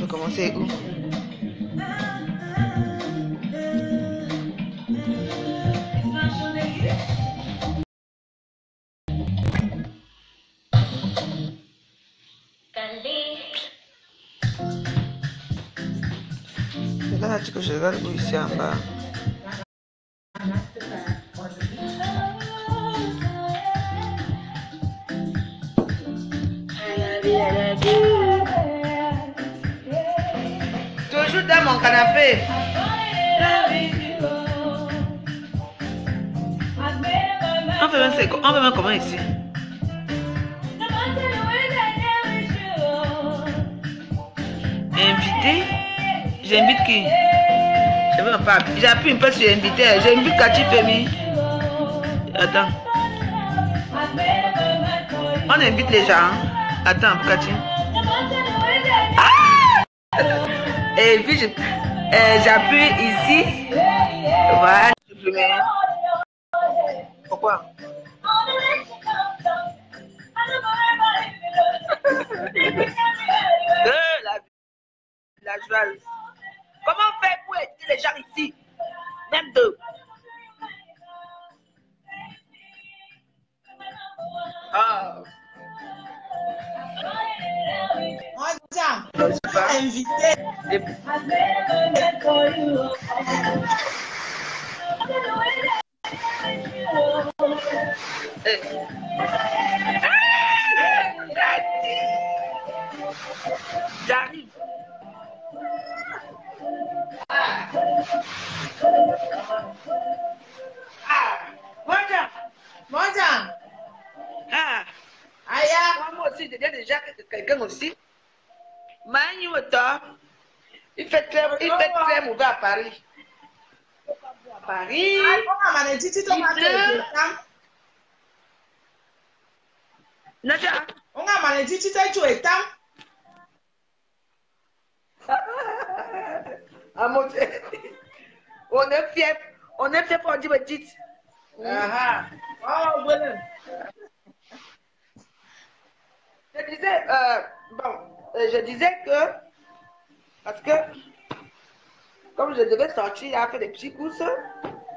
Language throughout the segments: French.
faut commencer où? C'est là que je regarde où ici en bas. Toujours dans mon canapé. On fait même comment ici? Invité? J'invite qui? Je veux même pas. J'appuie un peu sur invité. J'invite Cathy Femi. Attends. On invite les gens. Attends, Cathy. Ah! Et puis j'appuie ici. Voilà. Pourquoi? La joie. Comment faire pour aider les gens ici? Même deux. Oh. Moi, invité. J'arrive. Moja. Ah. Aya. Moi aussi, j'ai déjà quelqu'un aussi. Il fait très mauvais à Paris. À Paris. Nadia. On a maladie, tu t'es tué, tam. On est fier pour dire petite. Oh, voilà. Je disais que, parce que, comme je devais sortir à faire des petits courses,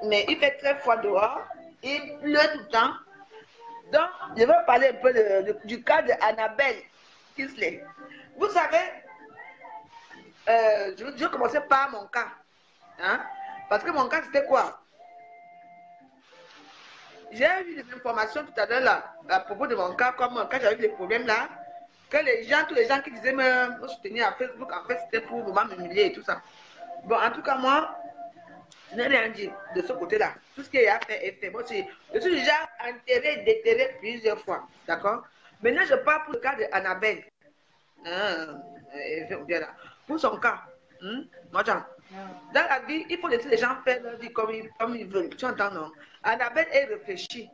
mais il fait très froid dehors, il pleut tout le temps. Donc, je vais parler un peu du cas d'Annabelle Kisley. Vous savez, je vais commencer par mon cas. Hein? Parce que mon cas, c'était quoi? J'ai eu des informations tout à l'heure là, à propos de mon cas, comme quand j'avais eu des problèmes là, que tous les gens qui disaient me soutenir à Facebook, en fait, c'était pour vraiment m'humilier et tout ça. Bon, en tout cas, moi, je n'ai rien dit de ce côté-là. Tout ce qu'il y a fait est fait. Moi, je suis déjà enterré, déterré plusieurs fois. D'accord? Maintenant, je parle pour le cas d'Annabelle. Pour son cas, moi, dans la vie, il faut laisser les gens faire leur vie comme ils veulent. Tu entends, non? Annabelle est réfléchie.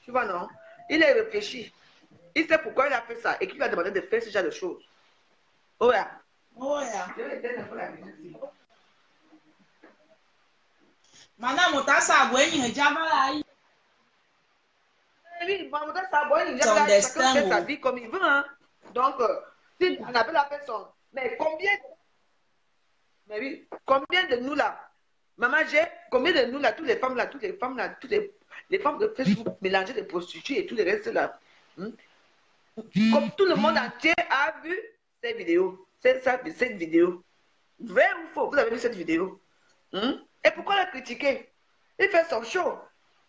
Tu vois, non? Il est réfléchi. Il sait pourquoi il a fait ça et qu'il lui a demandé de faire ce genre de choses. Oh yeah. Oh, yeah. Je vais éteindre un peu la musique. Madame, on t'a saboué, il y a déjà Oui, ça, bon, son destin. chacun fait sa vie comme il veut. Hein. Donc, si Annabelle a fait son... Mais combien de nous là? Maman, combien de nous là, toutes les femmes là, toutes les femmes de Facebook mélangées de prostituées et tout le reste là. Comme tout le monde entier a vu cette vidéo. Cette vidéo. Vrai ou faux? Vous avez vu cette vidéo? Et pourquoi la critiquer? Il fait son show.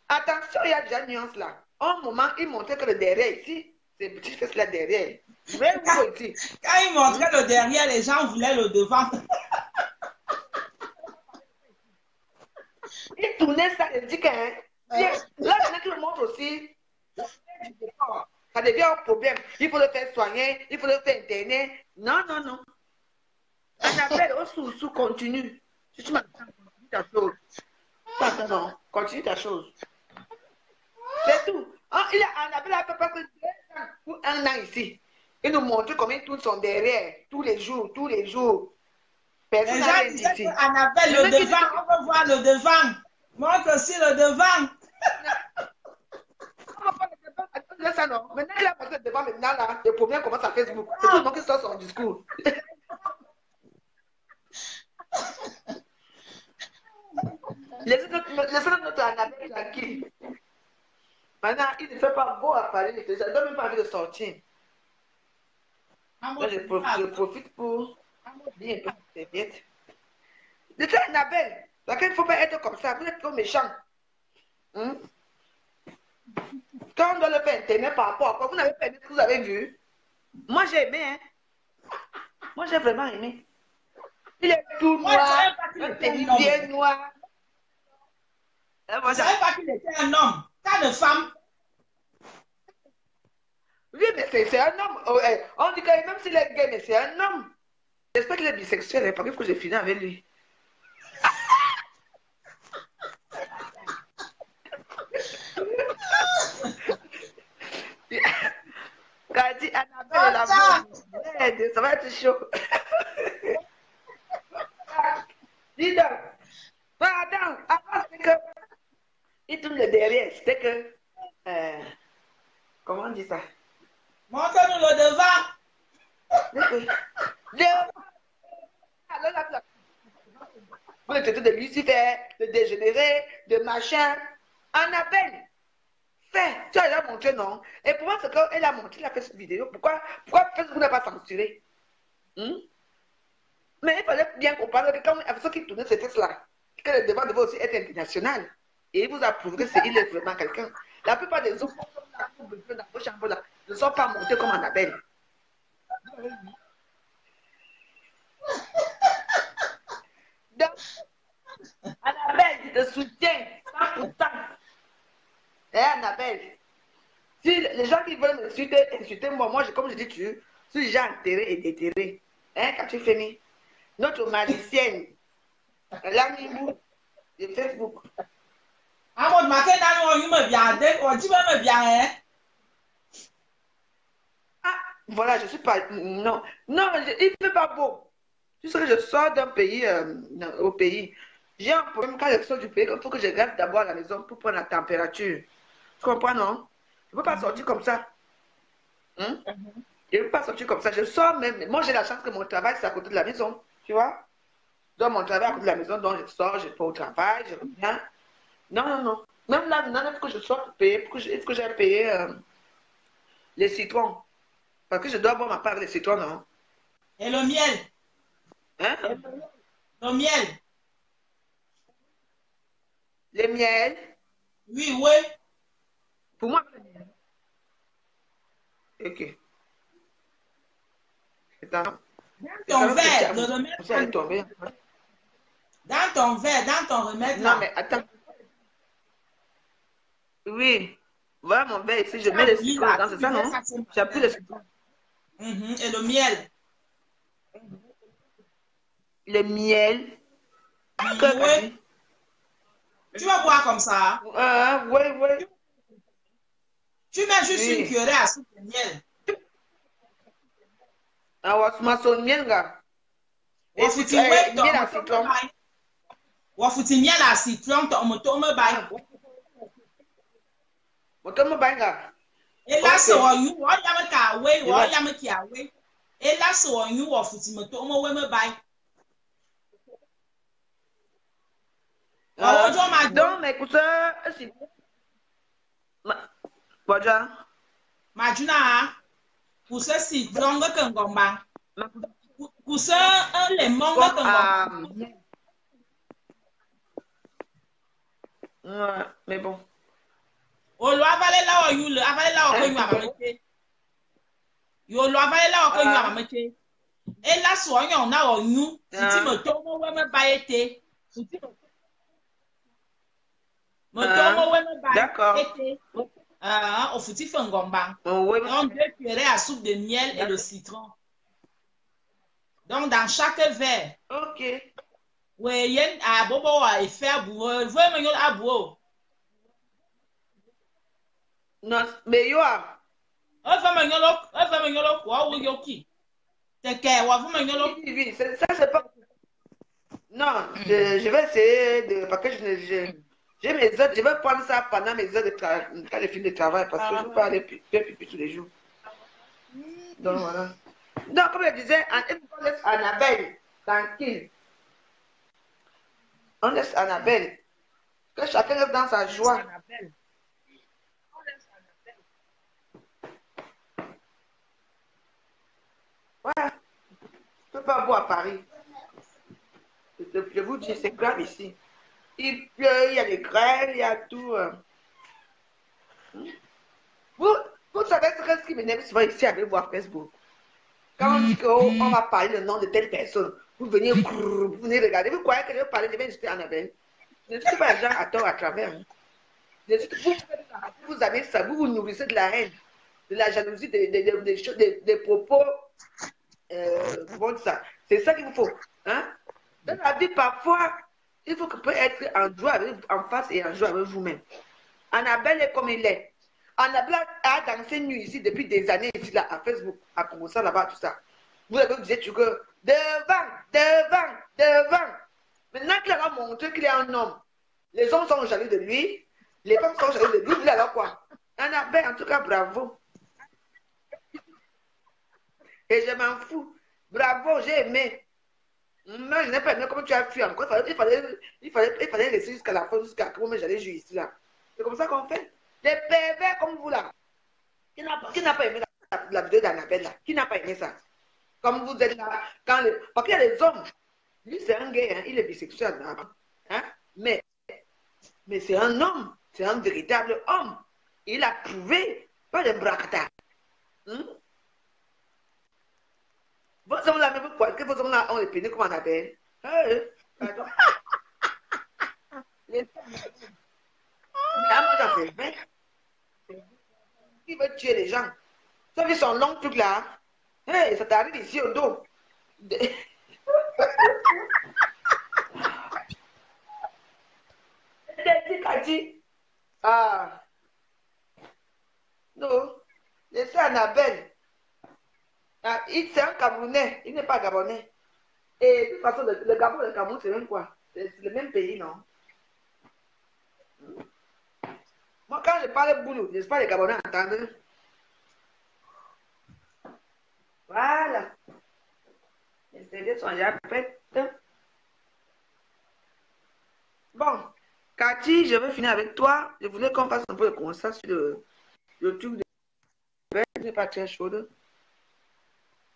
Attention, il y a déjà une nuance là. Un moment, il montrait que le derrière ici, c'est petit fesses là derrière. Vrai ou faux ici? Quand il montrait le derrière, les gens voulaient le devant. Il tournait ça, il dit que là, maintenant qu'il le montre aussi, ça devient un problème. Il faut le faire soigner, il faut le faire interner. Non, non, non. Annabelle, au sous continue. Si tu m'attends, continue ta chose. Attends, continue ta chose. C'est tout. Annabelle a fait presque 2 ans ou 1 an ici. Il nous montre comment il tourne son derrière, tous les jours, tous les jours. Personne Les gens disaient qu'Annabelle, le devant, on veut voir le devant. Montre aussi le devant. Ça, non. Maintenant, il a passé devant, maintenant, là, le problème commence à Facebook. C'est tout le monde qui sort son discours. Laissez notre Annabelle tranquille. Maintenant, il ne fait pas beau à Paris. Ça ne donne même pas envie de sortir. Là, je profite pour dire un peu de serviette. Laissez Annabelle. Parce qu'il ne faut pas être comme ça. Vous êtes trop méchant. Hein? Quand on doit le faire internet par rapport à quoi, vous n'avez pas aimé ce que vous avez vu. Moi, j'ai aimé. Hein? Moi, j'ai vraiment aimé. Il est tout noir. Un petit bien noir. Je ne savais pas qu'il était un homme. Pas de femme. Oui, mais c'est un homme. On dit que même s'il est gay, mais c'est un homme. J'espère qu'il est bisexuel, hein, parce qu'il faut que je finisse avec lui. Quand il dit Annabelle est la bonne, ça va être chaud. Dis donc. Attends, c'est que. Il tourne le derrière, c'était que. Comment on dit ça? Montre-nous le devant. Vous êtes de Lucifer, de dégénéré, de machin. Annabelle, fais. Tu as déjà montré, non? Et pour moi, c'est qu'elle a montré, elle a fait cette vidéo. Pourquoi Facebook n'a pas censuré? Mais il fallait bien comprendre que quand ceux qui tournaient ce texte-là, que le débat devait aussi être international. Et il vous a prouvé qu'il est vraiment quelqu'un. La plupart des hommes dans vos chambres là ne sont pas montés comme Annabelle. Donc, Annabelle, je te soutiens 100%. Et Annabelle, si les gens qui veulent insulter moi, comme je dis, je suis déjà enterré et déterré. Hein, quand tu finis, notre magicienne, l'ami de Facebook. Amon matin dans nous me viande, on dit me bien. Ah, voilà, je suis pas. Non, non, il ne fait pas beau. Tu sais que je sors d'un pays au pays. J'ai un problème quand je sors du pays, il faut que je reste d'abord à la maison pour prendre la température. Tu comprends, non? Je ne peux pas sortir comme ça. Hein? Je ne peux pas sortir comme ça. Je sors même. Moi, j'ai la chance que mon travail, c'est à côté de la maison. Tu vois? Donc, mon travail à côté de la maison, donc je sors, je vais au travail, je reviens. Non, non, non. Même là, maintenant, il faut que je sorte pour payer, il faut que j'aille payer les citrons. Parce que je dois boire ma part des citrons, non? Et le miel. Hein? Le miel. Les miels. Oui, oui. Pour moi, ok. Attends. Dans ton verre, le remède. Dans ton verre, dans ton remède. Non, mais attends. Oui. Voilà mon verre ici. Je mets le citron dedans, c'est ça, non? J'appuie le citron. Et le miel. Le miel. Oui. Tu vas boire comme ça. Oui, oui. Tu mets juste une cuillerée à soupe de miel. Ah, ouais, ma son miel, gars. Et si tu veux, miel à citron. Wafuti miel à citron, ton moto me baille. Moto me baille, gars. Et là, c'est un you, what yam ka away, what yam ki away. Et là, c'est un you, wafuti moto me baille. Donc, mais écoute, Bodja. Majuna, pour ce citron, que ngomba. Pour ce, un lemon, que ngomba. Ouais, mais bon. O lo avale la o you le avale la o ko you amamete. Yo lo avale la o ko you amamete. E la so yon na o you, titi mo to mo we me ba ete. Mo to mo we me ba ete. Au fouti fengomba. On deux cuillerées à soupe de miel et de citron. Donc, dans chaque verre. Ok. Oui, il y a un bobo à faire boire. Vous voyez, à boire. Non, mais yo a. On fait un quoi ou yoki? C'est que, on fait un oui, ça c'est pas. Non, je vais essayer de. Parce que j'ai mes heures, je vais prendre ça pendant mes heures de travail, quand je finis de travail, parce que je ne peux pas aller faire pipi tous les jours. Donc voilà. Donc, comme je disais, on laisse Annabelle tranquille. On laisse Annabelle. Que chacun reste dans sa joie. Ouais. Je ne peux pas voir à Paris. Je vous dis, c'est grave ici. Il pleut, il y a des grêles, il y a tout. Vous savez ce qui m'énerve souvent ici avec vous à Facebook. Quand on dit qu'on va parler le nom de telle personne, vous venez regarder. Vous croyez que je vais parler de juste Annabelle? Je ne suis pas les gens à tort à travers. Vous avez ça, vous nourrissez de la haine, de la jalousie, des propos. Comment ça? C'est ça qu'il vous faut. Hein? Dans la vie, parfois, il faut que peut être en joie en face et en joie avec vous-même. Annabelle est comme il est. Annabelle a dansé nu ici depuis des années ici là à Facebook, à commencer là-bas, tout ça. Vous avez dit que devant. Maintenant qu'il a montré qu'il est un homme, les hommes sont jaloux de lui, les femmes sont jalouses de lui, vous alors quoi? Annabelle, en tout cas, bravo. Et je m'en fous. Bravo, j'ai aimé. Moi, je n'ai pas aimé comment tu as fui encore. Il fallait laisser jusqu'à la fin, jusqu'à comment j'allais jouer ici là. C'est comme ça qu'on fait. Des pervers comme vous là. Qui n'a pas aimé la vidéo d'Annabelle là? Qui n'a pas aimé ça? Comme vous êtes là. Parce qu'il y a des hommes. Lui, c'est un gay, hein, il est bisexuel. Hein? Mais c'est un homme. C'est un véritable homme. Il a prouvé. Pas de bracata. Vos hommes là, même que vos hommes là ont les pénis comme Annabelle. Pardon. Mais moi, j'en fais 20. Qui veut tuer les gens? Tu as vu son long truc là? Hey, ça t'arrive ici au dos. Kati. Ah. Non. Laissez Annabelle. Ah, c'est un Camerounais. Il n'est pas Gabonais. Et de toute façon, le Gabon et le Cameroun, c'est même quoi? C'est le même pays, non? Moi, quand je parle boulot, je ne sais pas les Gabonais entendre. Voilà. Les CD sont déjà prêtes. Bon, Cathy, je vais finir avec toi. Je voulais qu'on fasse un peu de constat sur le truc de n'est pas très chaude.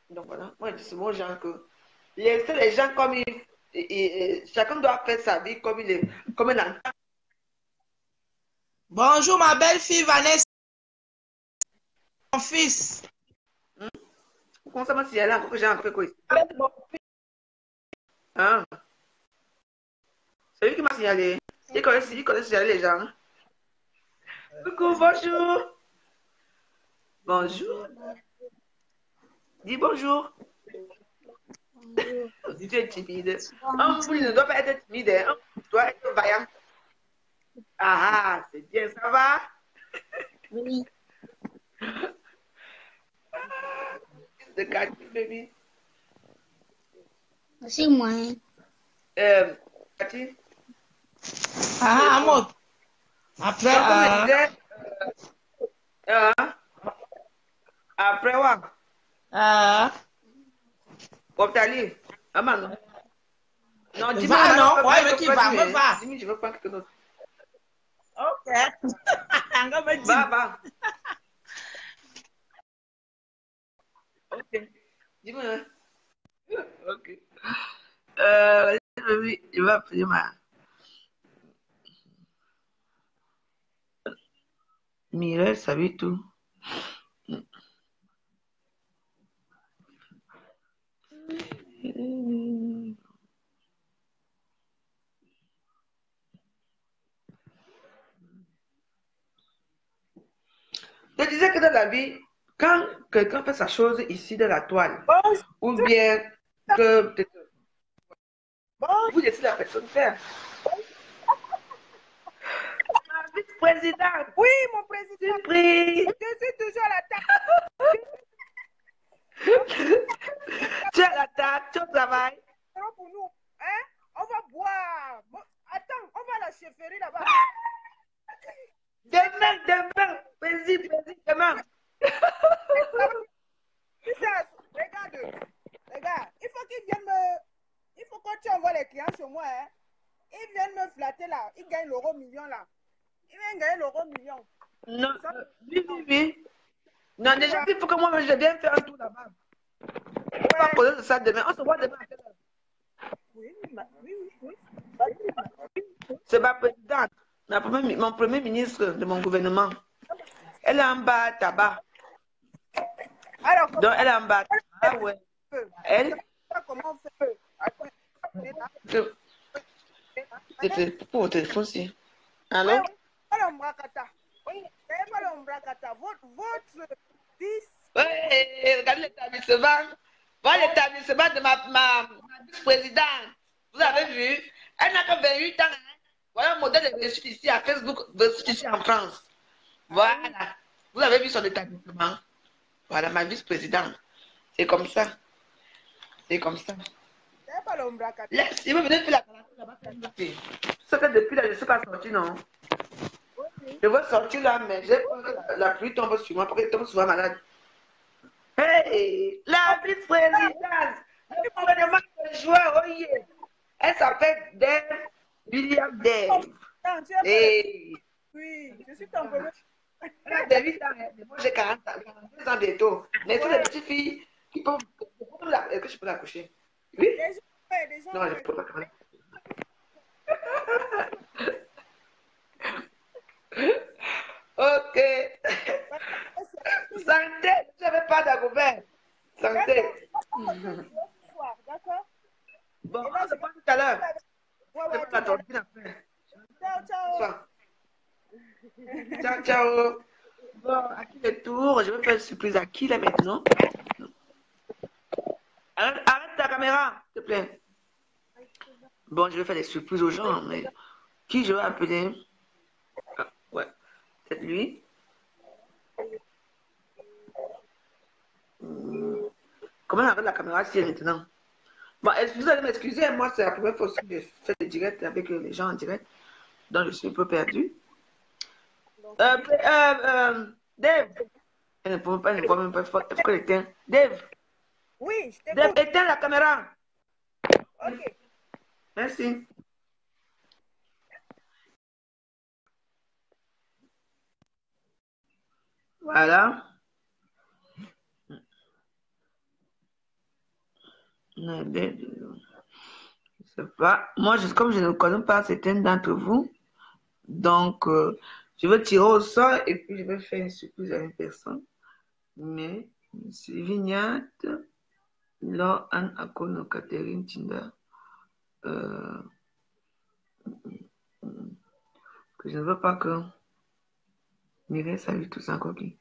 Donc voilà, moi je dis souvent aux gens que laissez les gens comme chacun doit faire sa vie comme il entend. Bonjour ma belle-fille Vanessa. Mon fils. Comment ça m'a signalé encore que j'ai un peu quoi ici? Ah. C'est lui qui m'a signalé. Il connaît signaler les gens. Coucou, bonjour. Bonjour. Dis bonjour. Si tu es timide. Un boule ne doit pas être timide. Un doit être vaillant. Ah, c'est bien, ça va? Oui. De Cathy, baby. C'est moi. Cathy. Ah, moi. Après, après, ouais. Optali. Aman, non. Non, dis-moi. Va, non? Ouais, mais qui va? Me va. Dis-moi, je veux pas quelque chose. Ok. Va. Ok. Dis-moi. Ok. Je vais appeler ma Mireille, ça veut tout. Je disais que dans la vie, quand quelqu'un fait sa chose ici de la toile, ou bien que vous laissez la personne faire. Vice-présidente. Oui, mon président. Surprise. Je suis toujours à la table. Tu es à la table, tu es au travail. Pour nous, hein? On va boire. Bon, attends, on va à la chefferie là-bas. Demain. Vas-y, demain. Regarde, il faut qu'ils viennent me... Il faut que tu envoies les clients chez moi, hein. Ils viennent me flatter là. il gagne l'euro million là. Il vient gagner l'euro million. Non, oui. Non, déjà, il faut que moi, je vienne faire un tour là-bas. On va poser de ça demain. On se voit demain. Oui. C'est ma présidente, mon premier ministre de mon gouvernement. Elle est en bas tabac. Alors, donc, elle est en bas. Ah ouais. Elle. Comment on fait pour au téléphone aussi. Allô? Votre fils. Oui, regardez l'établissement. Voilà l'établissement de ma vice-présidente. Vous avez vu? Elle n'a que 28 ans. Hein? Voilà un modèle de réussite ici à Facebook, ici en France. Voilà. Vous avez vu son établissement? Voilà, ma vice-présidente. C'est comme ça. C'est comme ça. Laisse, il veut venir faire la quarantaine là-bas. C'est que depuis là, je ne suis pas sortie, non? Je veux sortir là, mais j'ai peur que la pluie tombe sur moi, parce qu'elle tombe souvent malade. Hey, la vice-présidente, le gouvernement de joueur, oh yeah. Elle s'appelle Dave, William Dave. Hey. Oui, je suis ton premier. Elle a 28 ans, mais moi j'ai 42 ans bientôt. Mais toutes les petites filles qui peuvent. Est-ce que je peux la coucher? Oui? Non, je ne peux pas. Ok. Santé, je n'avais pas d'agobert. Santé. Bon, on se voit tout à l'heure. Ciao, ciao. Bon, à qui le tour? Je vais faire une surprise à qui là maintenant? Arrête ta caméra, s'il te plaît. Bon, je vais faire des surprises aux gens, mais qui je vais appeler? Ah, ouais, c'est lui. Comment on arrête la caméra si maintenant? Bon, vous allez m'excuser, moi c'est la première fois que je fais des directs avec les gens en direct, donc je suis un peu perdu. Dave, elle ne peut même pas, il faut qu'elle éteigne. Dave. Oui, je t'écoute. Dave, éteins la caméra. Ok. Merci. Voilà. Je sais pas. Moi, comme je ne connais pas certains d'entre vous, donc je vais tirer au sort et puis je vais faire une surprise à une personne. Mais c'est Vignat, Laure Anne Akono, Catherine Tinda. Que je ne veux pas que Mireille salue tout ça, coquille.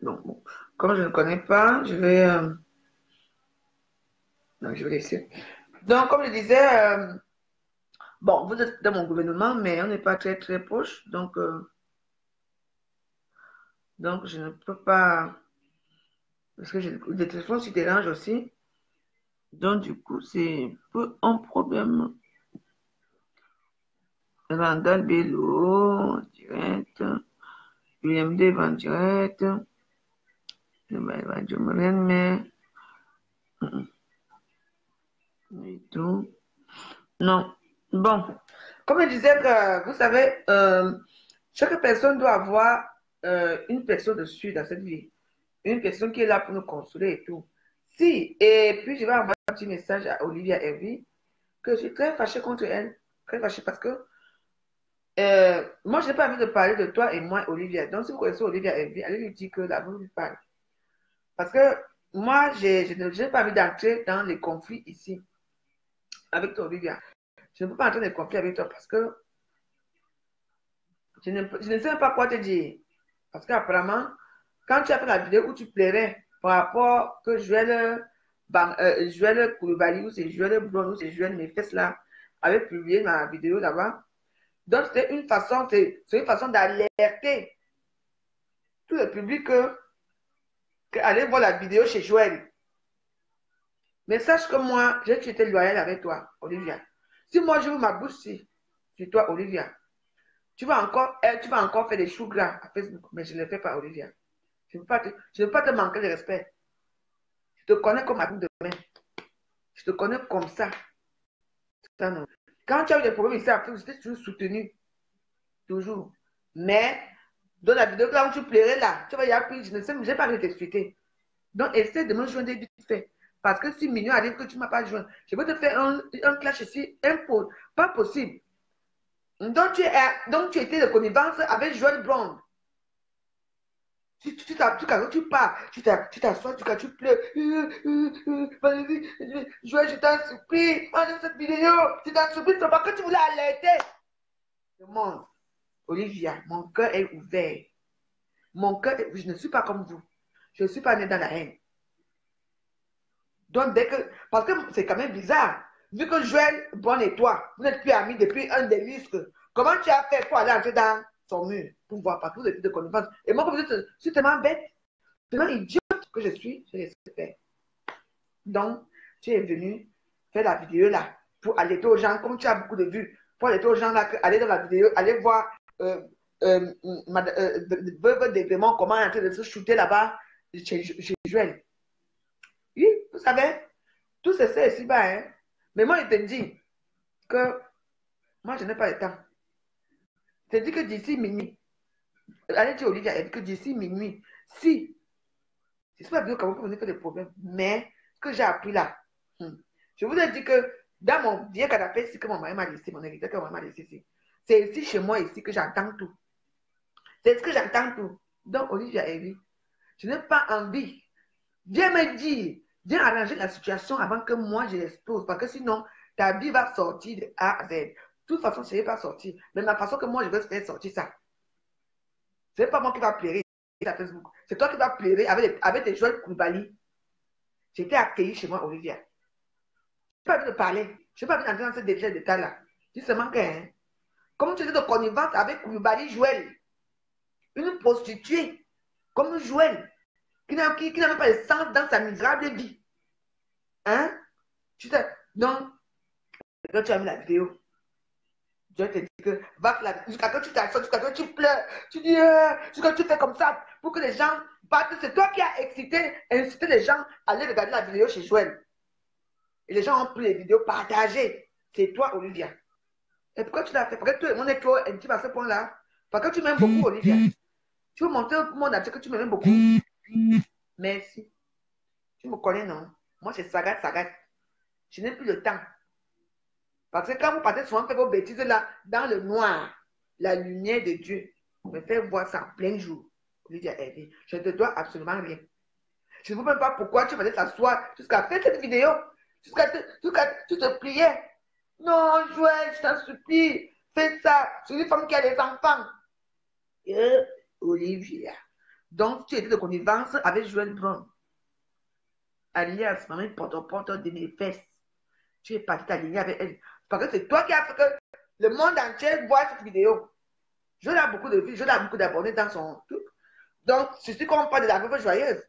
Donc, bon. Comme je ne connais pas, je vais. Non, je vais laisser. Donc, comme je disais, bon, vous êtes dans mon gouvernement, mais on n'est pas très, très proche. Donc, je ne peux pas. Parce que le téléphone se dérange aussi. Donc, du coup, c'est un problème. Randall Bello, en direct. William Dave en direct. Radio Morène, mais. Et tout. Non. Bon. Comme je disais, vous savez, chaque personne doit avoir une personne dessus dans cette vie. Une personne qui est là pour nous consoler et tout. Si, et puis je vais envoyer un petit message à Olivia Hervey, que je suis très fâchée contre elle. Très fâchée parce que moi, je n'ai pas envie de parler de toi et moi, Olivia. Donc, si vous connaissez Olivia Hervey, allez lui dire que là, vous lui parlez. Parce que moi, je n'ai pas envie d'entrer dans les conflits ici avec toi, Olivia. Je ne peux pas entrer dans les conflits avec toi parce que je ne sais pas quoi te dire. Parce qu'apparemment, quand tu as fait la vidéo où tu plairais par rapport que Joël Koulibaly ou c'est Joël Blond ou c'est Joël Mefes là avait publié ma vidéo là-bas. Donc, c'est une façon d'alerter tout le public que allez voir la vidéo chez Joël. Mais sache que moi, j'ai été loyal avec toi, Olivia. Si moi, je veux ma bouche sur toi, Olivia, tu vas encore faire des choux gras à Facebook, mais je ne le fais pas, Olivia. Je ne veux pas te manquer de respect. Je te connais comme ma boule de main. Je te connais comme ça. Ça non. Quand tu as eu des problèmes ici, je t'ai toujours soutenu. Toujours. Mais, dans la vidéo, quand tu plairais là, tu vas y appuyer, je ne sais, je n'ai pas envie de t'expliquer. Donc, essaie de me joindre vite fait. Parce que si Mignon arrive que tu ne m'as pas joint, je vais te faire un clash ici, pas possible. Donc, tu étais de connivence avec Joël Brown. Tu pars, tu t'assois, tu pleures. Joël, je t'en supplie, enlève cette vidéo. Je t'en supplie, c'est parce que tu voulais alerter. Le monde. Olivia, mon cœur est ouvert. Je ne suis pas comme vous. Je ne suis pas née dans la haine. Donc, parce que c'est quand même bizarre. Vu que Joël, Bon et toi, vous n'êtes plus amis depuis un des risques. Comment tu as fait pour aller entrer dans son mur pour voir partout les filles de connivence? Et moi, comme je suis tellement bête, tellement idiote que je suis, je laisse faire. Donc, tu es venu faire la vidéo là pour alerter aux gens, comme tu as beaucoup de vues, pour alerter aux gens là, aller dans la vidéo, aller voir veuve d'Égremont, comment elle est en train de se shooter là-bas chez Joël. Oui, vous savez, tout c'est ça ici-bas, hein. Mais moi, je te dis que moi, je n'ai pas le temps. Je te dis que d'ici minuit, allez dire Olivia, elle dit que d'ici minuit, si, je ne suis pas bien comment vous avez fait des problèmes, mais ce que j'ai appris là, je vous ai dit que dans mon vieux canapé ici que mon mari m'a laissé, mon héritier que mon mari m'a laissé ici, c'est ici chez moi ici que j'entends tout. C'est ce que j'entends tout. Donc, Olivia, Evie, je n'ai pas envie. Viens me dire, viens arranger la situation avant que moi je l'expose, parce que sinon, ta vie va sortir de A à Z. De toute façon, je ne vais pas sortir. Mais la façon que moi je vais faire sortir ça, ce n'est pas moi qui va pleurer sur Facebook. C'est toi qui vas pleurer avec tes Joël Koulibaly. J'étais accueilli chez moi, Olivia. Je n'ai pas envie de parler. Je n'ai pas envie d'entrer dans ce détail-là. Dis seulement que, hein, comme tu étais de connivence avec Koulibaly Joël, une prostituée comme Joël, qui n'a même pas de sens dans sa misérable vie. Hein? Donc, quand tu as mis la vidéo, je te dis que jusqu'à que tu t'assois, jusqu'à que tu pleures, tu dis, jusqu'à que tu fais comme ça pour que les gens partent. C'est toi qui as incité les gens à aller regarder la vidéo chez Joël. Et les gens ont pris les vidéos partagées. C'est toi, Olivia. Et pourquoi tu l'as fait? Parce que tout le monde est trop intime à ce point-là. Parce que tu m'aimes beaucoup, Olivia. Tu veux montrer au monde entier que tu m'aimes beaucoup. Merci. Tu me connais, non? Moi, c'est Sagat. Je n'ai plus le temps. Parce que quand vous partez souvent faire vos bêtises là, dans le noir, la lumière de Dieu me fait voir ça en plein jour. Olivia, je ne te dois absolument rien. Je ne sais même pas pourquoi tu faisais s'asseoir jusqu'à faire cette vidéo. Jusqu'à tu te pliais. Non, Joël, je t'en supplie. Fais ça. C'est une femme qui a des enfants. Olivia. Donc, tu étais de connivence avec Joël Brown. Alias, maman, porte de mes fesses. Tu es parti t'aligner avec elle. Parce que c'est toi qui as fait que le monde entier voit cette vidéo. Je l'ai beaucoup de vues, je l'ai beaucoup d'abonnés dans son truc. Donc, c'est ce qu'on parle de la veuve joyeuse.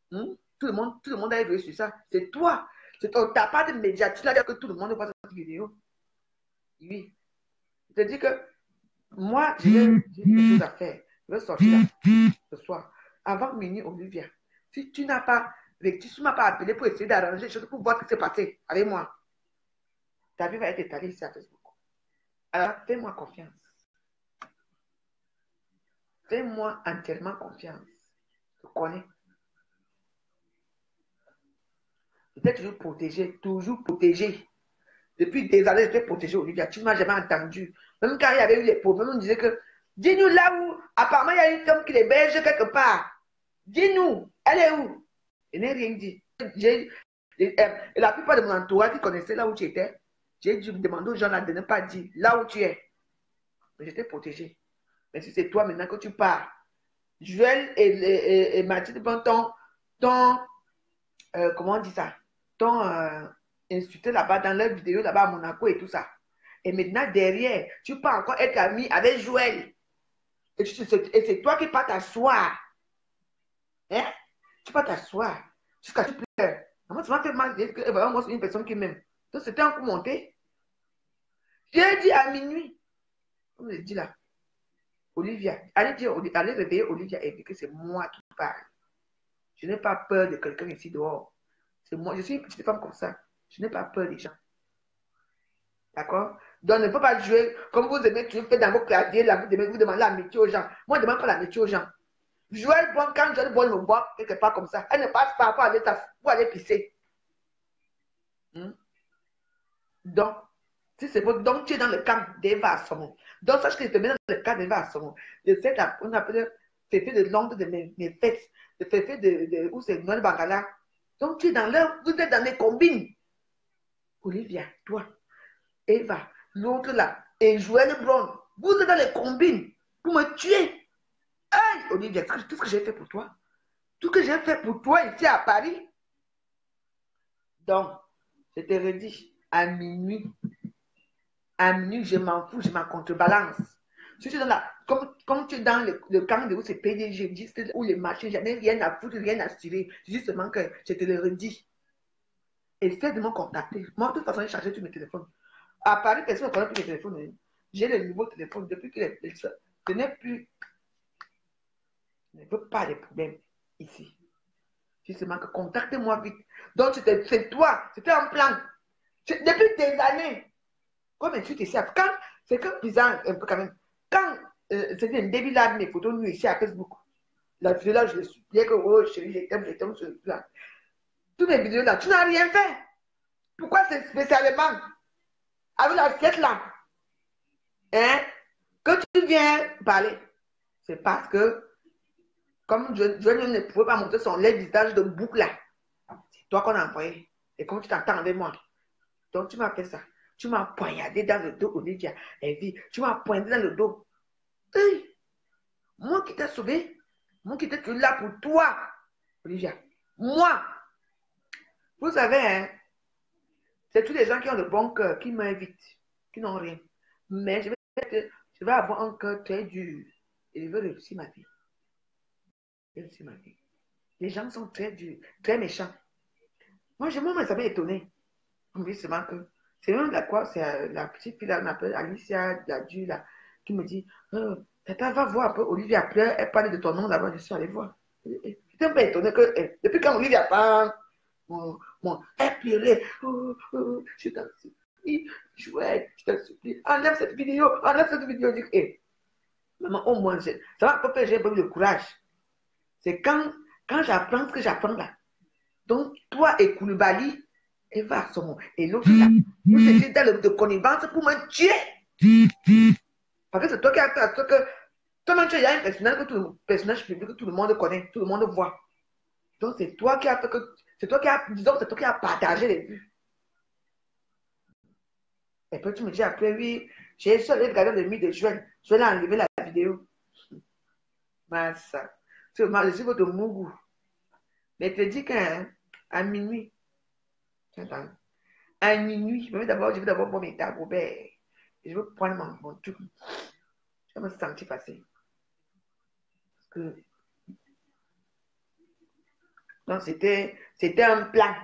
Tout le monde a évolué sur ça. C'est toi. C'est ta part de média. Tu l'as dit que tout le monde voit cette vidéo. Oui. Je te dis que moi, j'ai des choses à faire. Je vais sortir là, ce soir. Avant minuit, Olivia. Si tu n'as pas, si tu ne m'as pas appelé pour essayer d'arranger les choses, pour voir ce qui s'est passé avec moi, ta vie va être étalée ici à Facebook. Alors, fais-moi confiance. Fais-moi entièrement confiance. Je connais. J'étais toujours protégé, toujours protégé. Depuis des années, j'étais protégé, Olivia. Tu ne m'as jamais entendu. Même quand il y avait eu les problèmes, on disait que, dis-nous là où, apparemment, il y a une femme qui les belge quelque part. Dis-nous, elle est où? Je n'ai rien dit. Et la plupart de mon entourage qui connaissait là où tu étais, j'ai dû me demander aux gens là de ne pas dire là où tu es. Mais j'étais protégé. Mais si c'est toi maintenant que tu pars, Joël et Mathilde vont comment on dit ça? T'ont insulté là-bas dans leur vidéo là-bas à Monaco et tout ça. Et maintenant derrière, tu pars encore être ami avec Joël. Et c'est toi qui pars t'asseoir. Hein? Tu pars t'asseoir. Jusqu'à ce que tu pleures. Moi, tu m'as fait mal. Moi, c'est une personne qui m'aime. Donc, c'était un coup monté. J'ai dit à minuit. Comme je dis là. Olivia, allez réveiller Olivia et dire que c'est moi qui parle. Je n'ai pas peur de quelqu'un ici dehors. C'est moi, je suis une petite femme comme ça. Je n'ai pas peur des gens. D'accord? Donc, ne faut pas jouer comme vous aimez, tu fais dans vos claviers, là, vous demandez l'amitié aux gens. Moi, je ne demande pas l'amitié aux gens. Joël Bon, quand Joël Bon me voit quelque part comme ça, elle ne passe pas pour aller pisser. Donc, si c'est bon, donc tu es dans le camp d'Eva Assomo. Donc, sache que je te mets dans le camp d'Eva Assomo. De cette, on appelle Féfé de Londres de mes fêtes, de Féfé de où c'est Noël Bangala. Donc, tu es dans leur, vous êtes dans les combines. Olivia, toi, Eva, l'autre là, et Joël Brown, vous êtes dans les combines pour me tuer. Aïe, Olivia, tout ce que j'ai fait pour toi, tout ce que j'ai fait pour toi ici à Paris. Donc, je te redis, à minuit, je m'en fous, je m'en contrebalance. Si tu es dans la, comme tu es dans le camp de où c'est PDG, où les machins, j'en ai rien à foutre, rien à tirer. Justement que je te le redis. Essaie de me contacter. Moi, de toute façon, j'ai chargé tous mes téléphones. À Paris, personne ne connaît plus mes téléphones. J'ai le nouveau téléphone depuis que je n'ai plus. Je ne veux pas de problèmes ici. Justement que contactez-moi vite. Donc, c'est toi, c'était un plan. Depuis des années. Comme tu es ici, c'est comme bizarre un peu quand même. Quand c'était un début là de mes photos nues ici à Facebook, la vidéo là, je le suppliais que, oh chérie, je t'aime sur le plan. Toutes mes vidéos là, tu n'as rien fait. Pourquoi c'est spécialement avec l'assiette là, hein, que tu viens parler? C'est parce que, comme je ne pouvais pas montrer son lait visage de boucle là, c'est toi qu'on a envoyé. Et comme tu t'entends avec moi, donc tu m'as fait ça. Tu m'as poignardé dans le dos, Olivia. Elle dit, tu m'as poignardé dans le dos. Hey, moi qui t'ai sauvé, moi qui étais là pour toi, Olivia. Moi, vous savez, hein, c'est tous les gens qui ont le bon cœur, qui m'invitent, qui n'ont rien. Mais je vais avoir un cœur très dur. Et je veux réussir ma vie. Réussir ma vie. Les gens sont très durs, très méchants. Moi, ça m'a étonné. On me dit seulement que c'est même la quoi, c'est la petite fille là, on appelle Alicia, la dure là, qui me dit, tata, va voir un peu Olivia pleure, elle parlait de ton nom là-bas, je suis allée voir. J'étais un peu étonné que, depuis quand Olivia parle, elle pleurait, je t'en supplie, chouette, je t'en supplie, enlève cette vidéo, je dis, maman, au moins, ça va pas faire, j'ai pas eu le courage. C'est quand j'apprends ce que j'apprends là. Donc, toi et Koulibaly, et va son et l'autre là, vous étiez dans le de connivence pour me tuer. Parce que c'est toi qui as fait que toi-même tu as un personnage public que tout le monde connaît, tout le monde voit. Donc c'est toi qui as fait que c'est toi qui as partagé les vues. Et puis tu me dis après oui, j'ai seul regardé le mythe de Joël. Joël a enlevé la vidéo. Massa. C'est le suivre de Mougou. Mais tu te dis qu'à minuit, à minuit, je vais d'abord boire mes tabacs, Robert. Je veux prendre mon truc. Je me sentir passer. Parce que donc c'était un plan.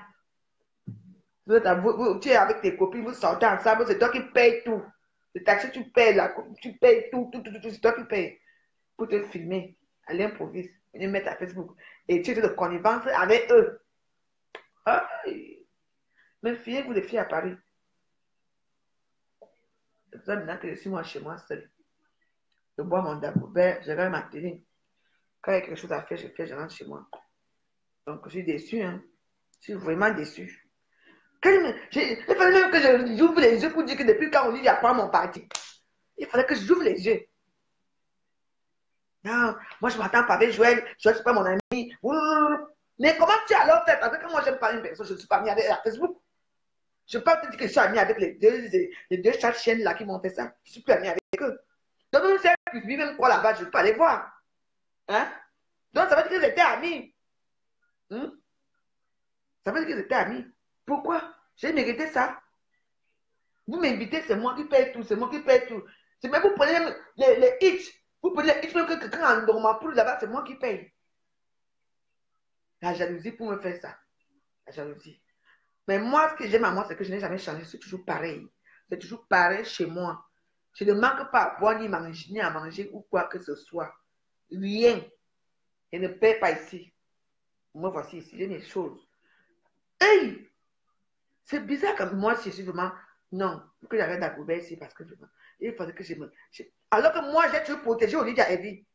Tu es avec tes copines, vous sortez ensemble, c'est toi qui payes tout. Le taxi, tu payes, tu payes tout, c'est toi qui payes. Pour te filmer à l'improviste, venir mettre à Facebook. Et tu es de connivence avec eux. Mais fiez-vous les filles à Paris. C'est ça maintenant que je suis moi chez moi seul. Je bois mon Dagobert, je regarde ma télé. Quand il y a quelque chose à faire, je rentre chez moi. Donc je suis déçue, hein. Je suis vraiment déçue. Il fallait même que j'ouvre les yeux pour dire que depuis quand Olivia prend mon parti, il fallait que j'ouvre les yeux. Non, moi je m'attends pas avec Joël, Joël c'est pas mon ami. Mais comment tu as alors fait? Parce que moi j'aime pas une personne, je ne suis pas amie avec la Facebook. Je ne peux pas te dire que je suis amie avec les deux chats chiennes là qui m'ont fait ça. Je ne suis plus amie avec eux. Donc même si elles vivent même quoi là-bas, je ne peux pas les voir. Hein? Donc ça veut dire qu'ils étaient amis. Ça veut dire qu'ils étaient amis. Pourquoi? J'ai mérité ça. Vous m'invitez, c'est moi qui paye tout, c'est moi qui paye tout. C'est même vous prenez les hits. Vous prenez les hits même que quelqu'un en dormant pour là-bas, c'est moi qui paye. La jalousie pour me faire ça. La jalousie. Mais moi, ce que j'aime à moi, c'est que je n'ai jamais changé. C'est toujours pareil. C'est toujours pareil chez moi. Je ne manque pas à boire, ni à manger ou quoi que ce soit. Rien. Je ne paie pas ici. Moi, voici ici, j'ai mes choses. Hey! C'est bizarre comme moi, je suis vraiment Non, que j'arrête d'agouber ici parce que il fallait que alors que moi, j'ai toujours protégé Olivia Evie.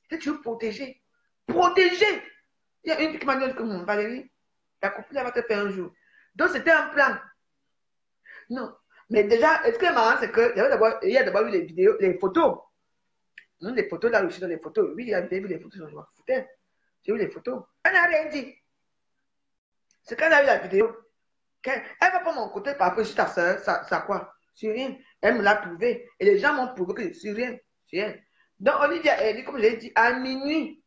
J'ai toujours protégé. Protégé. Il y a une fille qui m'a dit que Valérie, la copine va te faire un jour. Donc, c'était un plan. Non. Mais déjà, ce qui est marrant, c'est qu'il y a d'abord eu les vidéos, les photos. Les photos là, aussi dans les photos. Oui, il y a vu les photos, je m'en foutais. J'ai vu les photos. Elle n'a rien dit. C'est quand elle a vu la vidéo. Elle va pas mon côté par rapport à ta soeur, ça quoi? Sur rien. Elle me l'a prouvé. Et les gens m'ont prouvé que je suis rien. Donc, Olivia, elle dit, comme je l'ai dit, à minuit.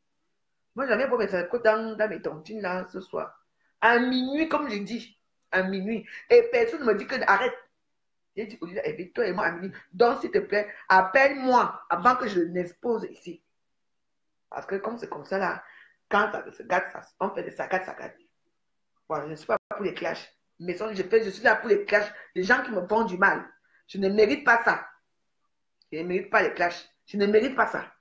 Moi, j'avais pas mettre ça dans mes tontines là ce soir. À minuit, comme je dis. À minuit. Et personne ne me dit que arrête. J'ai dit, Olivia, toi et moi à minuit. Donc, s'il te plaît, appelle-moi avant que je l'expose ici. Parce que comme c'est comme ça là, quand ça se gâte, on fait des saccades. Voilà, je ne suis pas pour les clashs. Mais je suis là pour les clashs. Les gens qui me font du mal. Je ne mérite pas ça. Je ne mérite pas les clashs. Je ne mérite pas ça.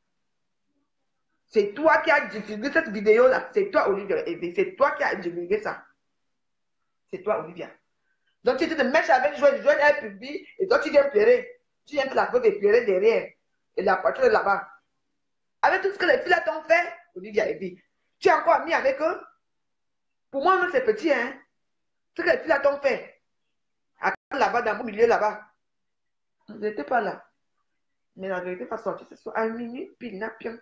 C'est toi qui as diffusé cette vidéo-là. C'est toi, Olivia. C'est toi qui as divulgué ça. C'est toi, Olivia. Donc, tu étais de mèche avec Joël. Joël est public. Et toi, tu viens pleurer. Tu viens te la faire pleurer derrière. Et la voiture est là-bas. Avec tout ce que les filles là t'ont fait, Olivia Evie, tu es encore ami avec eux? Pour moi, même c'est petit, hein. Ce que les filles là t'ont fait. Là-bas, dans mon milieu là-bas. Je n'étais pas là. Mais la vérité va sortir ce soir. À minuit, pile, n'a bien.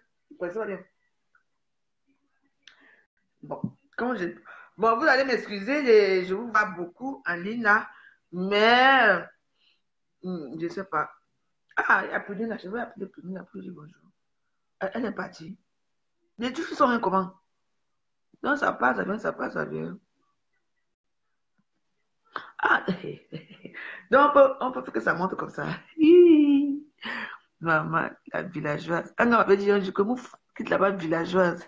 Bon, bon, vous allez m'excuser, je vous vois beaucoup en ligne là. Mais, je ne sais pas. Ah, il y a Pauline là. Je vais appeler Pauline là pour lui dire bonjour. Elle est partie. Les trucs sont rien comment? Donc, ça passe, ça vient, ça passe, ça vient. Ah, donc on peut faire que ça monte comme ça. Maman, la villageoise. Ah non, on avait dit un jour que vous quitte là-bas villageoise.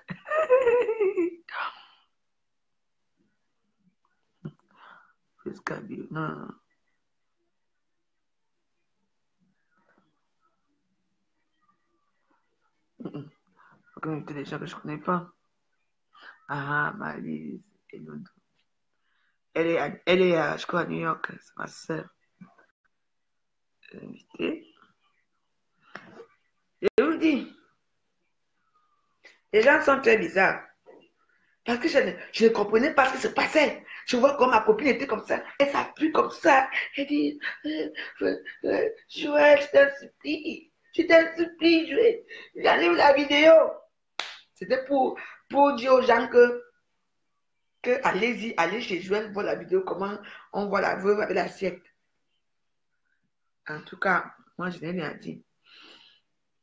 Non. Faut que j'invite des gens que je ne connais pas. Ah, Malise, elle est, je crois, à New York, c'est ma soeur. Invitée. Je vous dis, les gens sont très bizarres. Parce que je ne comprenais pas ce qui se passait. Je vois comme ma copine était comme ça. Elle s'appuie comme ça. Elle dit, Joël, je t'en supplie, Joël. J'enlève la vidéo. C'était pour dire aux gens que allez-y, allez chez Joël, voir la vidéo, comment on voit la veuve avec l'assiette. En tout cas, moi, je n'ai rien dit.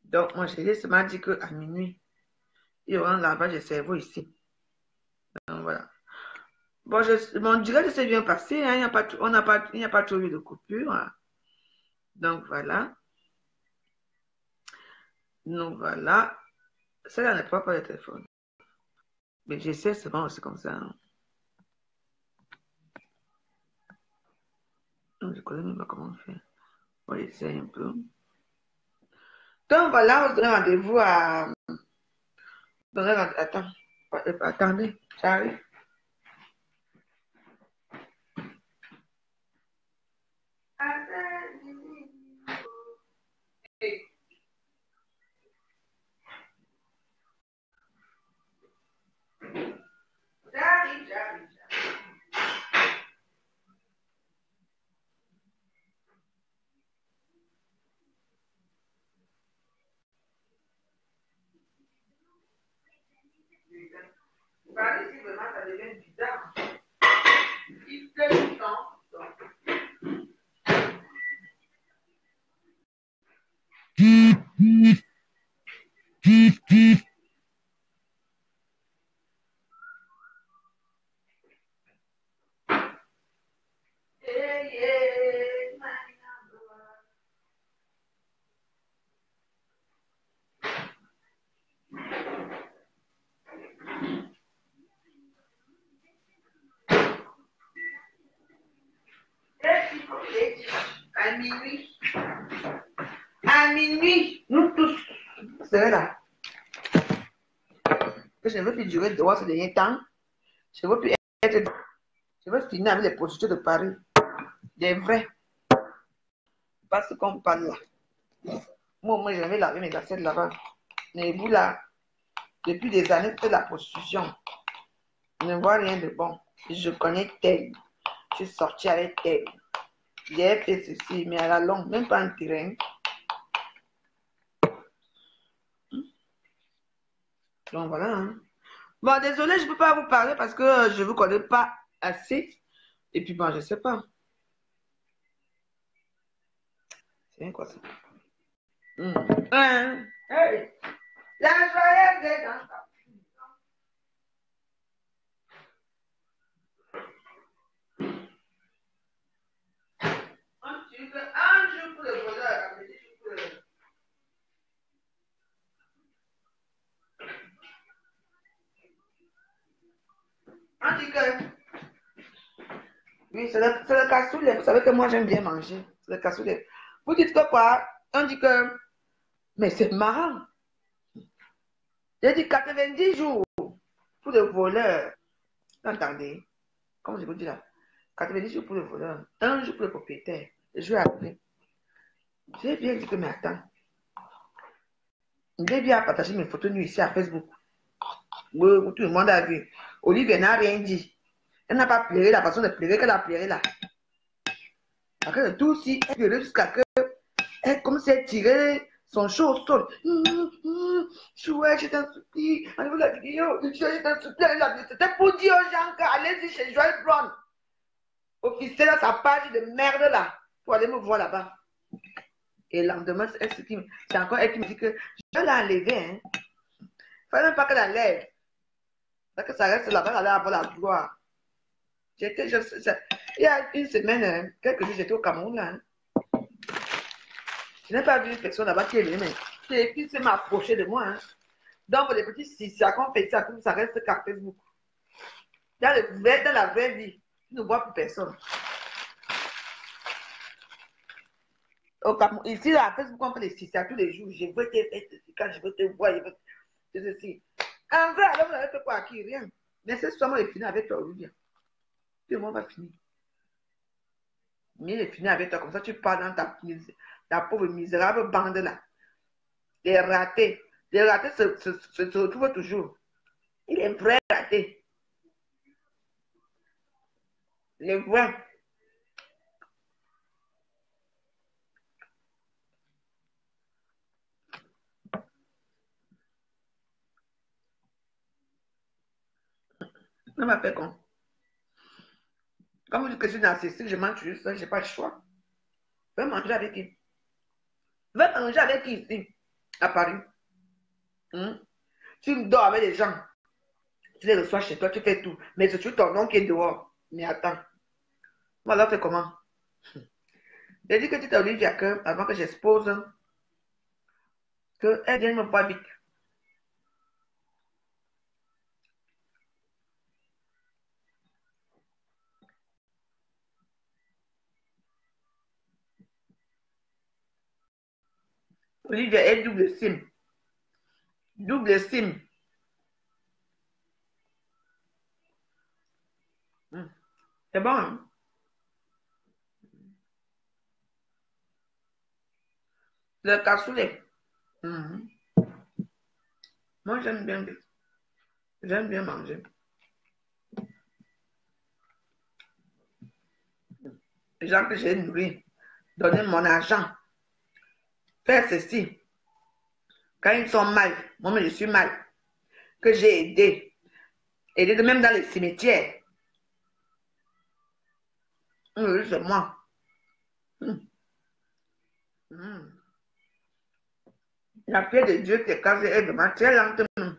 Donc, moi, je l'ai seulement dit qu'à minuit, il y aura un lavage de cerveau ici. Donc, voilà. Bon, mon direct s'est bien passé. Hein, il n'y a pas trop eu de coupure. Hein. Donc, voilà. Celle-là n'est pas le téléphone. Mais j'essaie, c'est bon, c'est comme ça. Hein. Je connais même pas comment faire. On va essayer un peu. Donc, voilà, on se donne rendez-vous à... Attendez, j'arrive. J'arrive. Ici, vraiment, ça devient bizarre. Il pleut tout le temps. À minuit, nous tous, c'est là. Je ne veux plus durer dehors ce dernier temps. Je ne veux plus être. Je veux finir avec les prostituées de Paris. Des vrais. Pas ce qu'on parle là. Moi, j'avais lavé mes assiettes là-bas. Mais vous là, depuis des années, c'est la prostitution. Je ne vois rien de bon. Je connais tel. Je suis sortie avec tel. J'ai fait ceci, mais à la longue, même pas un terrain. Donc voilà. Hein. Bon, désolé, je ne peux pas vous parler parce que je ne vous connais pas assez. Et puis bon, je ne sais pas. C'est quoi ça? Hey, la joyeuse est dans ta... Un jour pour le voleur, un jour pour le... On dit que... Oui, c'est le cassoulet. Vous savez que moi, j'aime bien manger. C'est le cassoulet. Vous dites que quoi? On dit que... Mais c'est marrant. J'ai dit 90 jours pour le voleur. Entendez? Comment je vous dis là? 90 jours pour le voleur. Un jour pour le propriétaire. Je vais appeler. J'ai bien dit que, mais attends. J'ai bien partagé mes photos nues ici à Facebook. Oui, tout le monde a vu. Olivier n'a rien dit. Elle n'a pas pleuré la façon de pleurer qu'elle a pleuré là. Parce que tout aussi, elle pleurait jusqu'à que, elle comme si elle tirait son chaud au sol. Chouette, je t'en supplie. Allez, la vidéo. Je t'en supplie. C'était pour dire aux gens qu'allez-y chez Joël Brown. Officiel à sa page de merde là. Pour aller me voir là-bas. Et le lendemain, c'est encore elle qui me dit que je l'ai enlevée. Hein. Il ne fallait même pas qu'elle enlève. Parce que ça reste là-bas, elle allait avoir la gloire. Il y a une semaine, quelques jours, j'étais au Cameroun là. Hein. Je n'ai pas vu une personne là-bas qui est venue, mais qui s'est m'approché de moi. Hein. Donc, les petits sissias qu'on fait ça reste qu'à Facebook. Dans la vraie vie, tu ne vois plus personne. Ici, là, à Facebook, on fait les sissias tous les jours. Je veux te faire ceci, quand je veux te voir, je veux te ceci. En vrai, alors vous avez fait quoi à qui? Rien. Mais c'est seulement les finir avec toi, Olivia. Tout le monde va finir. Mais il est fini avec toi, comme ça tu pars dans ta pauvre misérable bande là. Les ratés. Les ratés se retrouvent toujours. Il est vrai raté. Les vrais. Ça m'a fait con. Comme je dis que je suis narcissique, je mange juste ça, je n'ai pas le choix. Je vais manger avec qui? Je vais manger avec qui ici, à Paris? Tu dors avec les gens. Tu les reçois chez toi, tu fais tout. Mais c'est toujours ton nom qui est dehors. Mais attends. Voilà, fait comment? J'ai dit que tu t'as Olivia que, avant que j'expose, qu'elle vienne me voir vite. Olivia est double SIM. Double SIM. C'est bon, hein? Le cassoulet. Moi, j'aime bien manger. Les gens que j'ai nourris, donner mon argent, faire ceci. Quand ils sont mal, moi, je suis mal. Que j'ai aidé. Aidé même dans les cimetières. Oui, c'est moi. La paix de Dieu qui est casée est vraiment très lentement.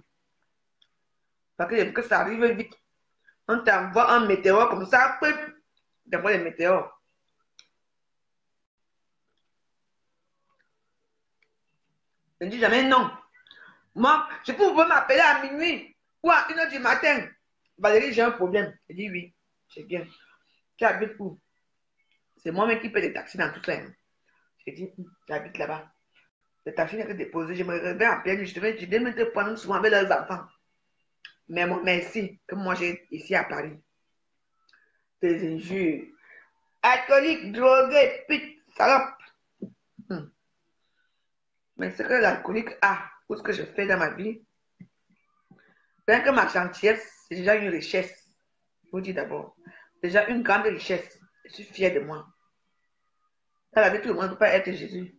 Parce que ça arrive vite. On t'envoie un météore comme ça, t'envoies les météores. Je ne dis jamais non. Moi, je peux vous m'appeler à minuit ou à 1h du matin. Valérie, j'ai un problème. Je dis oui, c'est bien. Tu habites où? C'est moi-même qui paie les taxis dans tout ça. Hein. Je dis, j'habite là-bas. Le taxi n'est que déposé. Je me réveille en pleine nuit. Je vais me prendre souvent avec leurs enfants. Mais mon merci que moi j'ai ici à Paris. Des injures. Alcoolique, drogué, pute, salope. Mais ce que l'alcoolique a, ou ce que je fais dans ma vie, bien que ma gentillesse, c'est déjà une richesse. Je vous dis d'abord. Déjà une grande richesse. Je suis fière de moi. Dans la vie, tout le monde ne peut pas être Jésus.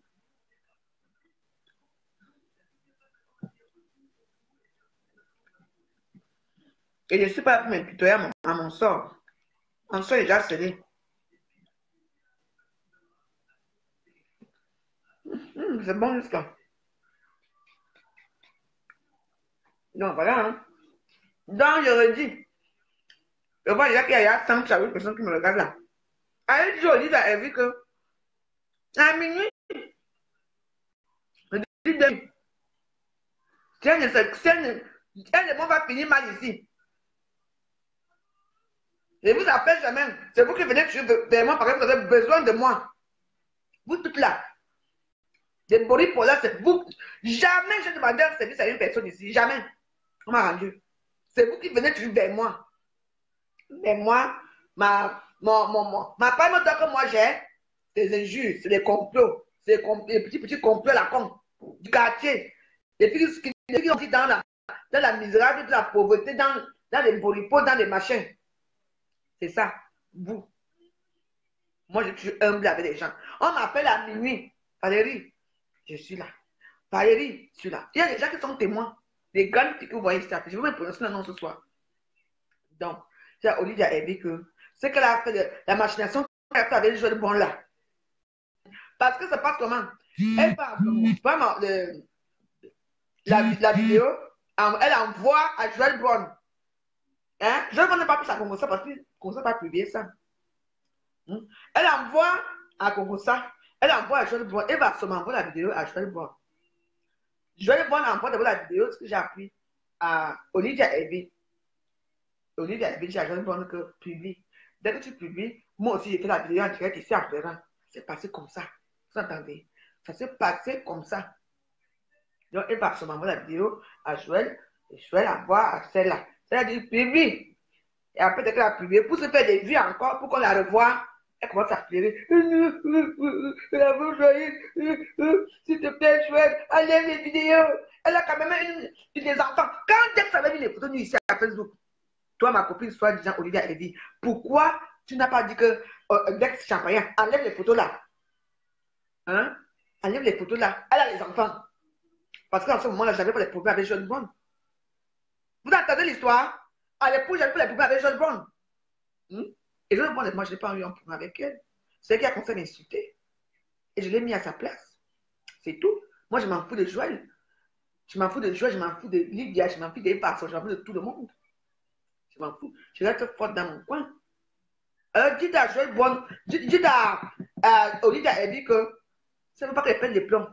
Et je ne suis pas là pour m'imputer à mon sort. Mon sort est déjà scellé. C'est bon jusqu'à. Donc voilà. Hein. Donc je redis. Je vois déjà qu'il y a 5 personnes qui me regardent là. Elle dit aujourd'hui, elle dit que à minuit, je dis demi. Si elle ne va finir mal ici. Je vous appelle jamais. C'est vous qui venez vers moi parce que vous avez besoin de moi. Vous toutes là. Des boris pour là, c'est vous. Jamais je demandé un service à une personne ici. Jamais. On m'a rendu. C'est vous qui venez toujours vers moi. Mais moi, ma part me dit que moi j'ai des injures, c'est des complots. C'est des petits complots la con du quartier. Des filles qui ont dit dans la misérable, dans la pauvreté, dans les boripos, dans les machins. C'est ça, vous. Moi, je suis humble avec les gens. On m'appelle à minuit. Valérie, je suis là. Valérie, je suis là. Il y a des gens qui sont témoins. Des grandes filles que vous voyez ici. Je vais me prononcer le nom ce soir. Donc, c'est Olivia Herbie que ce qu'elle a fait, la machination qu'elle a fait avec le jeu de bon là. Parce que ça passe comment? Elle parle vraiment, la vidéo, elle envoie à Joël Brown. Hein? Joël Brown n'a pas pu ça comme ça parce qu'il n'a pas publié ça. Elle envoie à Congossa, elle envoie à Joël Brown, elle va seulement envoyer la vidéo à Joël Brown. Joël Brown envoie d'abord la vidéo, ce que j'ai appris à Olivia Herbie. Olivia Herbie dit à Joël Brown que publie. Dès que tu publies, moi aussi j'ai fait la vidéo en direct ici à Florent. C'est passé comme ça. Vous entendez? Ça s'est passé comme ça. Donc, elle va seulement envoyer la vidéo à Joël. Et Joël envoie à celle-là. Elle a dit publie. Et après, dès qu'elle a publié, pour se faire des vues encore, pour qu'on la revoie, elle commence à pleurer. S'il te plaît, Joël, enlève les vidéos. Elle a quand même des enfants. Quand Dex avait mis les photos ici à Facebook, toi, ma copine, soit disant Olivia, elle dit, pourquoi tu n'as pas dit que Dex Champagne, enlève les photos là? Hein? Enlève les photos là. Elle a les enfants. Parce qu'en ce moment-là, j'avais pas les problèmes avec Joël Brown. Vous entendez l'histoire? À l'époque, j'avais pas les problèmes avec Joël Brown. Et Joël Brown, moi, je n'ai pas eu un problème avec elle. C'est elle qui a commencé à m'insulter. Et je l'ai mis à sa place. C'est tout. Moi, je m'en fous de Joël. Je m'en fous de Joël, je m'en fous de Lydia, je m'en fous des personnes, je m'en fous de tout le monde. Je m'en fous. Je reste forte dans mon coin. Dites à Joël Brown, dites à Olivia Herbie que ça ne veut pas qu'elle prenne des plombs.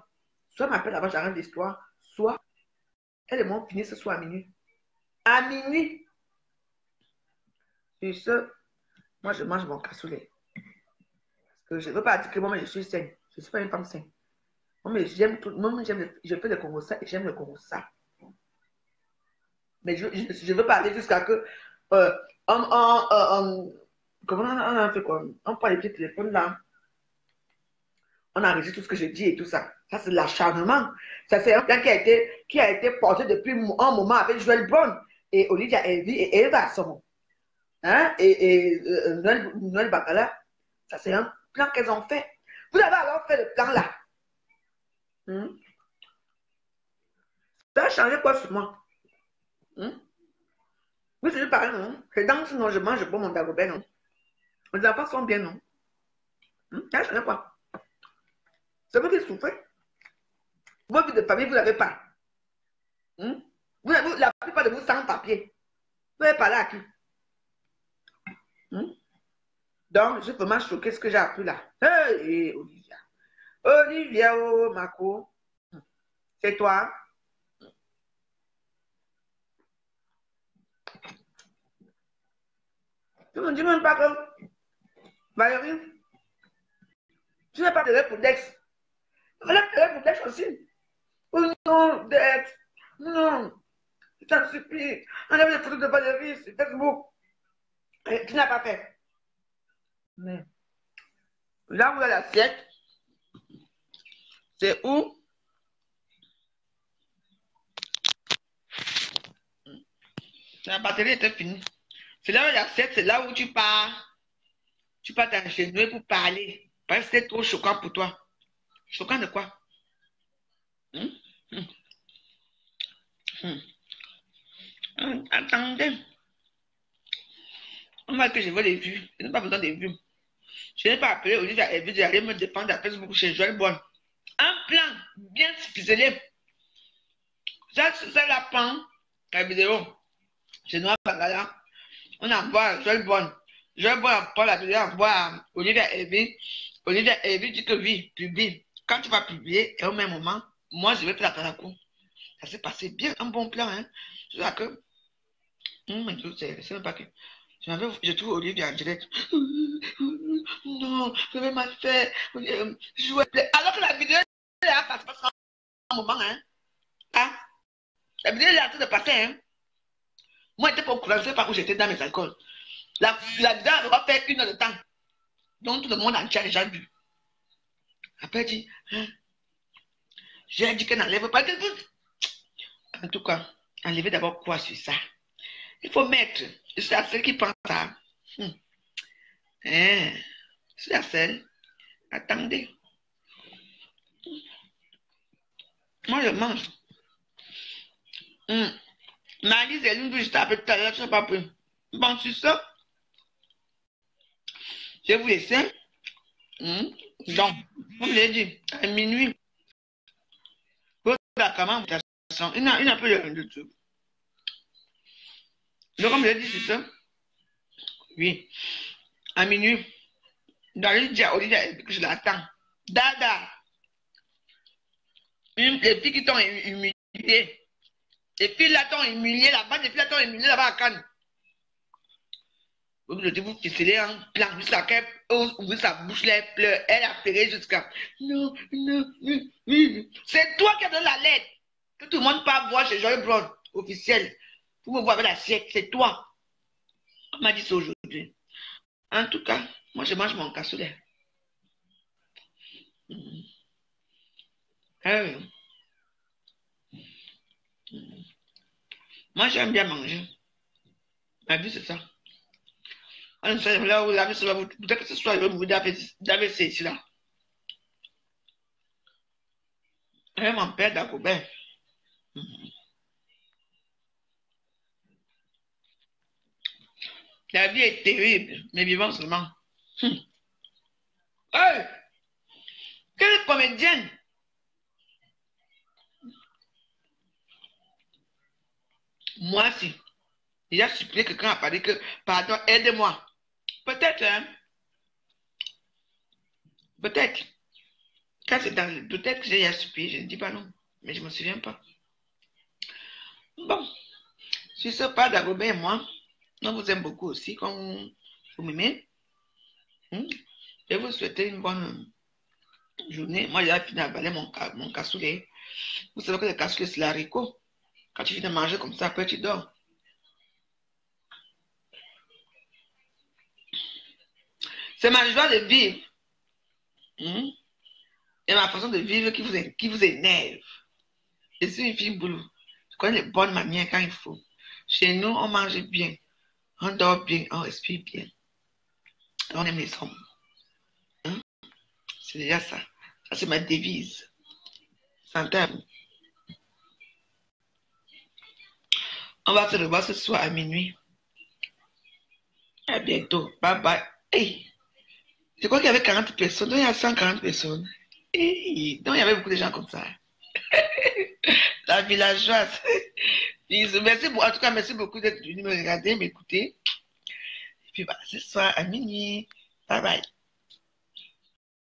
Soit elle m'appelle avant, j'arrête l'histoire, soit elle et moi finissent ce soir à minuit. À minuit. Sur ce, moi je mange mon cassoulet. Parce que je ne veux pas dire que moi je suis saine. Je ne suis pas une femme saine. Moi, mais j'aime tout. Moi, je fais le Congo-ça et j'aime le Congo-ça. Mais je ne veux pas aller jusqu'à que. Comment on a fait quoi? On prend les petits téléphones là. On enregistre tout ce que je dis et tout ça. Ça, c'est l'acharnement. Ça, c'est un plan qui a été porté depuis un moment avec Joël Brown et Olivia Herbie et Eva Somon. Hein? Et Noël Bacala. Ça, c'est un plan qu'elles ont fait. Vous avez alors fait le plan là. Ça a changé quoi sur moi? Oui, c'est pareil, non? Je danse, non, je mange, je bois mon dagobert, non? Les enfants sont bien, non? Ça a changé quoi? C'est vous qui souffrez. Votre vie de famille, vous ne l'avez pas. La plupart de vous sans papier. Vous n'avez parlé à qui? Donc, je suis vraiment choquée ce que j'ai appris là. Hey, Olivia. Olivia, oh, Marco. C'est toi. Tu ne me dis même pas que Valérie, tu n'as pas de rêve pour Dex. Elle a de rêve pour Dex aussi. Oh non, Dex. Non. Je t'en supplie. Enlève les photos de Valérie sur Facebook. Et tu n'as pas fait. Mais là où il y a l'assiette, c'est où La batterie était finie. C'est là où il y a 7, c'est là où tu pars. Tu pars t'enchaîner pour parler. Parce que c'est trop choquant pour toi. Choquant de quoi? Attendez. On va que je veux les vues. Je n'ai pas besoin des vues. Je n'ai pas appelé Olivia et d'aller me défendre à Facebook chez Joël Bonne. Un plan bien ficelé. Ça la prend la vidéo. Chez Noir Bangala. On envoie à Joël Bonne. Joël Bonne envoie la vidéo, envoie à Olivia Evie. Olivia Evie dit que oui, publie. Quand tu vas publier, et au même moment, moi je vais faire la Kanakou. Ça s'est passé bien, un bon plan. Hein. C'est ça que. C'est même pas que. Je trouve Olivia en direct. Non, je vais mal faire. Alors que la vidéo est là, ça se passe un moment. Hein. Ah, la vidéo est en train de passer. Hein. Moi, je n'étais pas au courant, je ne sais pas où j'étais dans mes alcools. La vidéo va faire 1 heure de temps. Donc tout le monde entier a déjà vu. Après, elle dit, hein, j'ai dit qu'elle n'enlève pas. En tout cas, enlevez d'abord quoi sur ça? Il faut mettre, c'est à celle qui pense ça. C'est à celle. Attendez. Moi, je mange. Marie, c'est l'une que je t'appelle tout à l'heure, je ne sais pas plus. Bon, sur ça, je vais vous laisser. Donc, comme je l'ai dit, à minuit, il n'a plus de YouTube. Donc, comme je l'ai dit, c'est ça. Oui. À minuit, dans le dia, je l'attends. Dada. Les filles qui t'ont humilié. Les filles là t'ont humilié là-bas, les filles là t'ont humilié là-bas à Cannes. Vous ficelez en plan jusqu'à qu'elle ouvre sa bouche, elle pleure, elle a pleuré jusqu'à. Non. C'est toi qui as donné la lettre. Que tout le monde peut voir chez Joël Brown, officiel. Pour me voir avec l'assiette, c'est toi. On m'a dit ça aujourd'hui. En tout cas, moi je mange mon cassoulet. Moi j'aime bien manger. Ma vie c'est ça. On sait là où la vie ça va vous. Peut-être que ce soit vous d'avez ici là. Mon père d'Agobert. La vie est terrible, mais vivons seulement. Hey! Quelle comédienne! Moi, si. Il a supplié quelqu'un a parlé que, pardon, aide-moi. Peut-être, hein? Peut-être. Quand c'est dans peut-être que j'ai supplié, je ne dis pas non. Mais je ne me souviens pas. Bon. Si ce pas d'Agobert et moi, on vous aime beaucoup aussi, comme vous m'aimez. Je vous souhaite une bonne journée. Moi, j'ai fini à balayer mon cassoulet. Vous savez que le cassoulet, c'est l'haricot. Quand tu finis de manger comme ça, après tu dors. C'est ma joie de vivre. Et ma façon de vivre qui vous énerve. Je suis une fille boulot. Je connais les bonnes manières quand il faut. Chez nous, on mange bien. On dort bien. On respire bien. On aime les hommes. C'est déjà ça. Ça, c'est ma devise. Santé à vous. On va se revoir ce soir à minuit. À bientôt. Bye bye. Hey. Je crois qu'il y avait 40 personnes. Donc, il y a 140 personnes. Hey. Donc, il y avait beaucoup de gens comme ça. La villageoise. Merci beaucoup. En tout cas, merci beaucoup d'être venu me regarder, m'écouter. Et puis, voilà, ce soir à minuit. Bye bye.